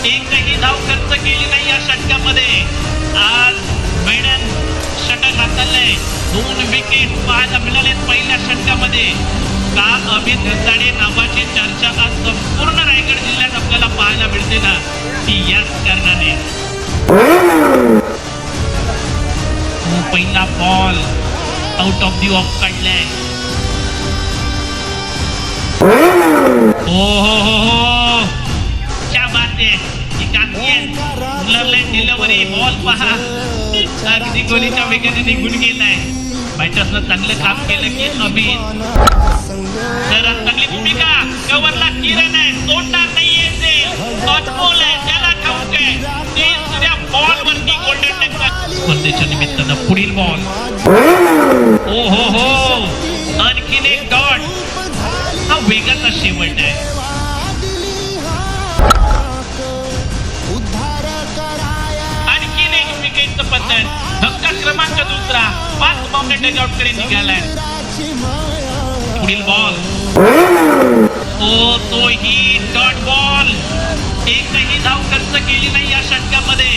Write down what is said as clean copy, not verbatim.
एकही धाव खर्च केली नाही या षटकामध्ये. आज मैदान षटक हाताळलंय. 2 विकेट पाहायला मिळालेत पहिल्या षटकामध्ये. का अमित रंधाडे नावाची चर्चा आज संपूर्ण रायगड जिल्ह्यात आपल्याला पाहायला मिळते ना, ती याच कारणाने. पहिला ball out of the of काढलाय. हो क्या बात आहे. डिलिव्हरी बॉल पहा अगदी गोलीच्या वेगाने निघून गेलाय. बॅटर्सनं चांगलं काम केलं की अमित. तर चांगली भूमिका. कव्हरला किरण आहे, तोडणार नाहीये. बॉल आहे, त्याला ठाऊक आहे. दुसऱ्या बॉल वरती गोल्डन टक्कर. स्पर्धेच्या निमित्तानं पुढील बॉल. हो आणखीन एक डॉट. हा वेगाचा शेवट आहे. आणखीन एक विकेटचं पतन. धक्का क्रमांक दुसरा. 5 बॉम्बे डगआउट कडे निघालाय. पुढील बॉल. तोही डॉट बॉल. एकही धाव खर्च केली नाही या षटकामध्ये.